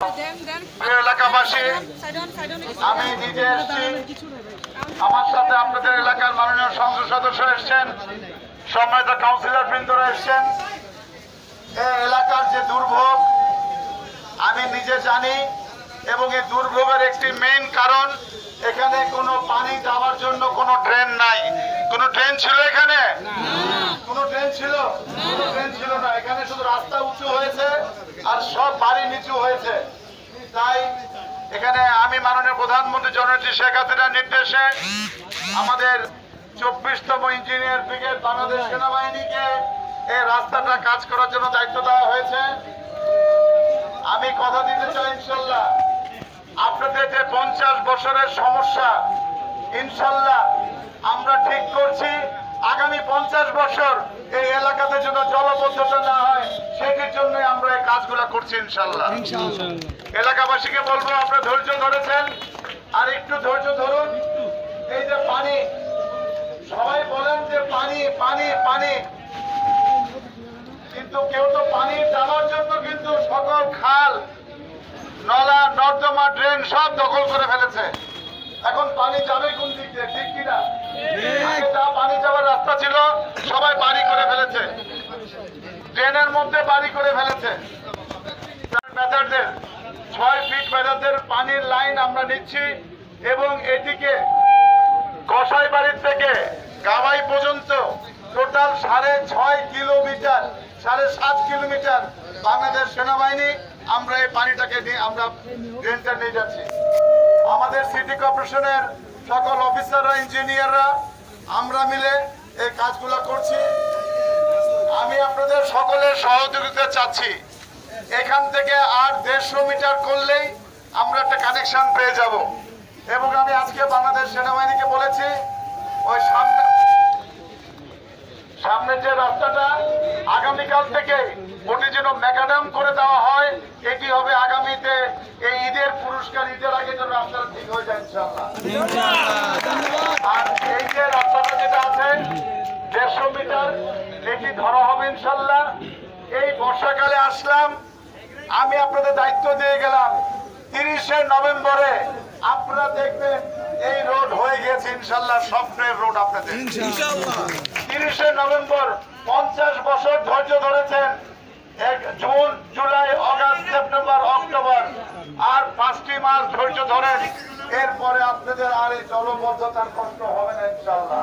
এলাকাবাসী, আমি নিজে এসেছি, আমার সাথে আপনাদের এলাকার মাননীয় সংসদ সদস্য এসছেন, সম্মানিত কাউন্সিলর বৃন্দরা এসছেন। এই এলাকার যে দুর্ভোগ আমি নিজে জানি, এবং এই দুর্ভোগের একটি মেইন কারণ এখানে কোনো পানি যাওয়ার জন্য কোনো ড্রেন নাই। কোনো ড্রেন ছিল এখানে? কোনো ড্রেন ছিল? কোনো ড্রেন ছিল না। এখানে শুধু রাস্তা উঁচু হয়েছে আর সব বাড়ি নিচু হয়েছে। তাই এখানে আমি মাননীয় প্রধানমন্ত্রী জননেত্রী শেখ হাসিনার নির্দেশে আমাদের 24তম ইঞ্জিনিয়ার ব্রিগেড বাংলাদেশ সেনাবাহিনীকে এই রাস্তাটা কাজ করার জন্য দায়িত্ব দেওয়া হয়েছে। আমি কথা দিতে চাই, ইনশাল্লাহ আপনাদের যে 50 বছরের সমস্যা ইনশাল্লাহ আমরা ঠিক করছি। আগামী 50 বছর এই এলাকাতে যেন জলবদ্ধতা না হয় সেটির জন্য আমরা এই কাজগুলো করছি ইনশাল্লাহ। এলাকাবাসীকে বলবো, আপনারা ধৈর্য ধরেছেন, আর একটু ধৈর্য ধরুন। এই যে পানি, সবাই বলেন যে পানি পানি পানি, কিন্তু কেউ তো পানি যাওয়ার জন্য কিন্তু সকল খাল, নলা, নর্দমা, ড্রেন সব দখল করে ফেলেছে। এখন পানি যাবে কোন দিক দিয়ে? ঠিক কিনা? যা পানি যাওয়ার রাস্তা ছিল সবাই বাড়ি করে ফেলেছে, ড্রেনের মধ্যে বাড়ি করে ফেলেছে। 6 ফিট মেধাদের পানির লাইন আমরা নিচ্ছি, এবং এটিকে কসাইবাড়ি থেকে গাবাই পর্যন্ত টোটাল 6.5 কিলোমিটার, 7.5 কিলোমিটার বাংলাদেশ সেনাবাহিনী আমরা এই পানিটাকে নিয়ে আমরা ড্রেনটা নিয়ে যাচ্ছি। আমাদের সিটি কর্পোরেশনের সকল অফিসাররা, ইঞ্জিনিয়াররা আমরা মিলে এই কাজগুলো করছি। আমি আপনাদের সকলের সহযোগিতা চাচ্ছি। এখান থেকে আর 150 মিটার করলেই আমরা একটা কানেকশন পেয়ে যাব। এবং আমি আজকে বাংলাদেশ সেনাবাহিনীকে বলেছি, ওই সামনের যে রাস্তাটা আগামীকাল থেকে ওটি যেন ম্যাকাডাম করে দেওয়া হয়। এটি হবে আগামীতে এই ঈদের পুরস্কার, ঈদের আগে যেন রাস্তাটা ঠিক হয়ে যায় ইনশাআল্লাহ। আর এই যে রাস্তাটা যেটা আছে 150 মিটার, এটি ধরা হবে ইনশাআল্লাহ। এই বর্ষাকালে আসলাম, আমি আপনাদের দায়িত্ব দিয়ে গেলাম, 30শে নভেম্বরে আপনারা দেখবেন এই রোড হয়ে গেছে ইনশাআল্লাহ, স্বপ্নের রোড আপনাদের ইনশাআল্লাহ। 30শে নভেম্বর 50 বছর ধৈর্য ধরেছেন, June, July, August, September, October, আর 5টি মাস ধৈর্য ধরেন। এরপরে আপনাদের আর এই জলবদ্ধতার কষ্ট হবে না ইনশাআল্লাহ।